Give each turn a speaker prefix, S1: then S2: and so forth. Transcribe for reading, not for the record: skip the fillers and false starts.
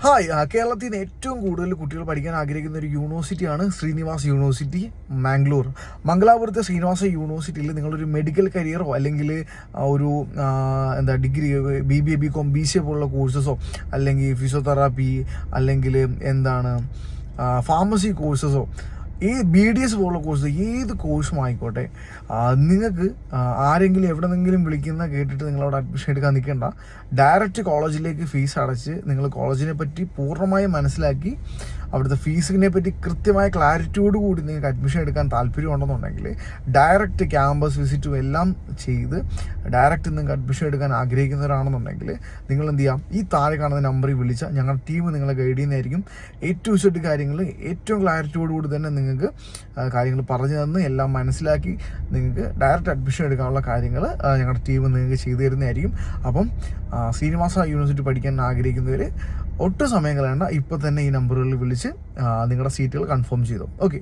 S1: Hi, കേരളത്തിൽ നിന്ന് ഏറ്റവും കൂടുതൽ കുട്ടികൾ പഠിക്കാൻ ആഗ്രഹിക്കുന്ന ഒരു യൂണിവേഴ്സിറ്റിയാണ് ശ്രീനിവാസ് യൂണിവേഴ്സിറ്റി മാംഗ്ലൂർ. മംഗലാപുരത്തെ ശ്രീനിവാസ യൂണിവേഴ്സിറ്റിയിൽ നിങ്ങളൊരു മെഡിക്കൽ കരിയറോ അല്ലെങ്കിൽ ഒരു ഡിഗ്രി BBA BCom BCA പോലുള്ള കോഴ്സസോ അല്ലെങ്കിൽ ഫിസിയോതെറാപ്പി അല്ലെങ്കിൽ ഫാർമസി കോഴ്സസോ BDS പോലുള്ള കോഴ്സ് ഏത് കോഴ്സും ആയിക്കോട്ടെ, നിങ്ങൾക്ക് ആരെങ്കിലും എവിടെന്നെങ്കിലും വിളിക്കുന്ന കേട്ടിട്ട് നിങ്ങളവിടെ അഡ്മിഷൻ എടുക്കാൻ നിൽക്കേണ്ട. ഡയറക്റ്റ് കോളേജിലേക്ക് ഫീസ് അടച്ച് നിങ്ങൾ കോളേജിനെ പറ്റി പൂർണ്ണമായും മനസ്സിലാക്കി അവിടുത്തെ ഫീസിനെ പറ്റി കൃത്യമായ ക്ലാരിറ്റിയോട് കൂടി നിങ്ങൾക്ക് അഡ്മിഷൻ എടുക്കാൻ താല്പര്യമുണ്ടെന്നുണ്ടെങ്കിൽ ഡയറക്റ്റ് ക്യാമ്പസ് വിസിറ്റും എല്ലാം ചെയ്ത് ഡയറക്റ്റ് നിങ്ങൾക്ക് അഡ്മിഷൻ എടുക്കാൻ ആഗ്രഹിക്കുന്നവരാണെന്നുണ്ടെങ്കിൽ നിങ്ങൾ എന്ത് ചെയ്യാം, ഈ താഴെ കാണുന്ന നമ്പറിൽ വിളിച്ചാൽ ഞങ്ങളുടെ ടീം നിങ്ങളെ ഗൈഡ് ചെയ്യുന്നതായിരിക്കും. A to Z കാര്യങ്ങൾ ഏറ്റവും ക്ലാരിറ്റിയോട് കൂടി തന്നെ നിങ്ങൾക്ക് കാര്യങ്ങൾ പറഞ്ഞു തന്ന് എല്ലാം മനസ്സിലാക്കി നിങ്ങൾക്ക് ഡയറക്റ്റ് അഡ്മിഷൻ എടുക്കാനുള്ള കാര്യങ്ങൾ ഞങ്ങളുടെ ടീം നിങ്ങൾക്ക് ചെയ്തു തരുന്നതായിരിക്കും. അപ്പം ശ്രീനിവാസ യൂണിവേഴ്സിറ്റി പഠിക്കാൻ ആഗ്രഹിക്കുന്നവർ ഒട്ടും സമയം കളയണ്ട, ഇപ്പോൾ തന്നെ ഈ നമ്പറുകളിൽ വിളിച്ച് നിങ്ങളുടെ സീറ്റുകൾ കൺഫേം ചെയ്തു. ഓക്കെ.